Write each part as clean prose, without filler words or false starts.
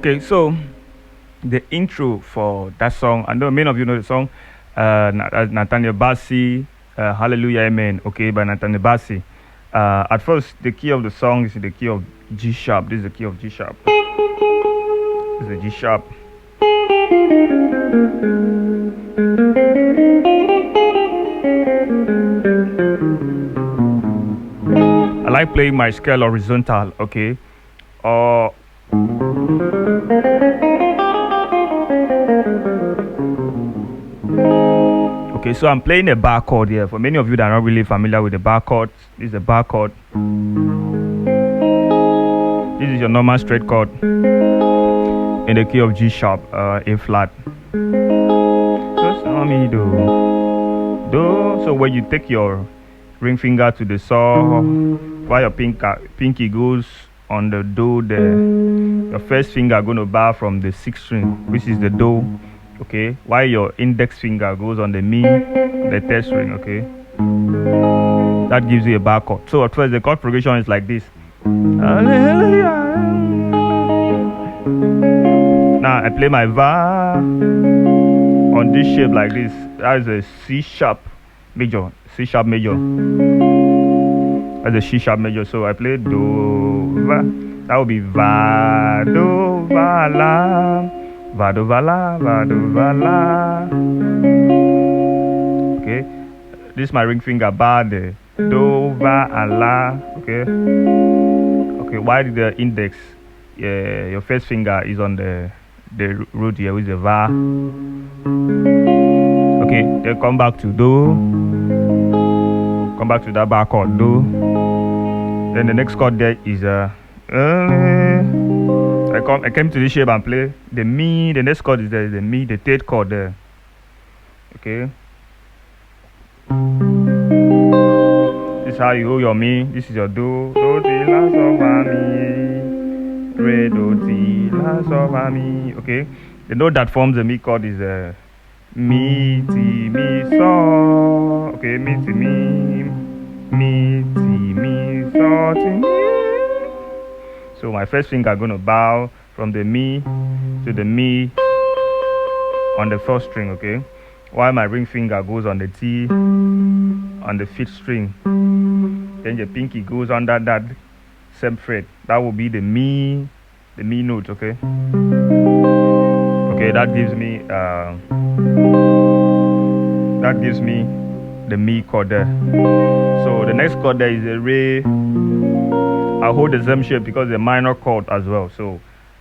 Okay, so the intro for that song, I know many of you know the song, Nathaniel Bassey, Hallelujah Amen, okay, by Nathaniel Bassey. At first, the key of the song is in the key of G sharp. This is the key of G sharp. This is the G sharp. I like playing my scale horizontal, okay, or okay, so I'm playing a bar chord here. For many of you that are not really familiar with the bar chord, this is a bar chord. This is your normal straight chord in the key of G sharp, A flat. So do. So when you take your ring finger to the saw, while your pinky goes on the do, your first finger gonna bar from the sixth string, which is the do. Okay, while your index finger goes on the mi, the third string. Okay, that gives you a bar chord. So at first the chord progression is like this. Now I play my va on this shape like this. That is a C sharp major. C sharp major. That's a C sharp major. So I play do va. That would be va do va la. Va do va la, va do va la. Okay, this is my ring finger bar the do va and la. Okay, while the index, your first finger is on the root here with the va. Okay, then come back to do. Come back to that bar chord do. Then the next chord there is I came to this shape and play the mi. The next chord is there, the mi, the third chord there. Okay. This is how you hold your mi. This is your do. Do ti la so fa mi. Re do ti la so fa mi. Okay. The note that forms the mi chord is mi ti mi so. Okay, mi ti mi. Mi ti mi so ti mi. So my first finger gonna bow from the mi to the mi on the first string, okay? While my ring finger goes on the T on the fifth string. Then the pinky goes under that same fret. That will be the mi note, okay? Okay, that gives me the mi chord there. So the next chord there is a re. I hold the same shape because it's a minor chord as well. So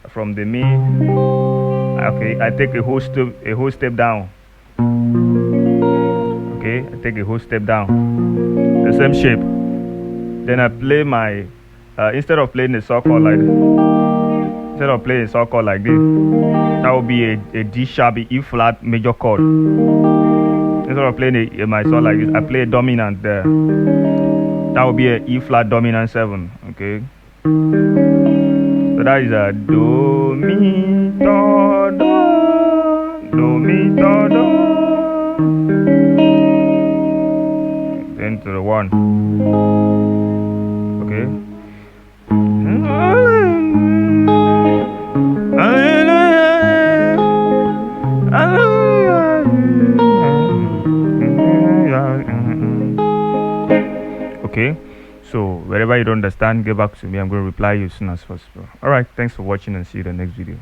from the mi, okay, I take a whole step down. Okay, I take a whole step down, the same shape. Then I play my instead of playing a saw chord like this, that would be a D sharp E flat major chord. Instead of playing my saw like this, I play a dominant there. That would be a E flat dominant 7. Okay, so that is a do mi do do mi do do. Then to the 1. Okay. Okay, so wherever you don't understand, get back to me. I'm going to reply you as soon as possible. All right, thanks for watching and see you in the next video.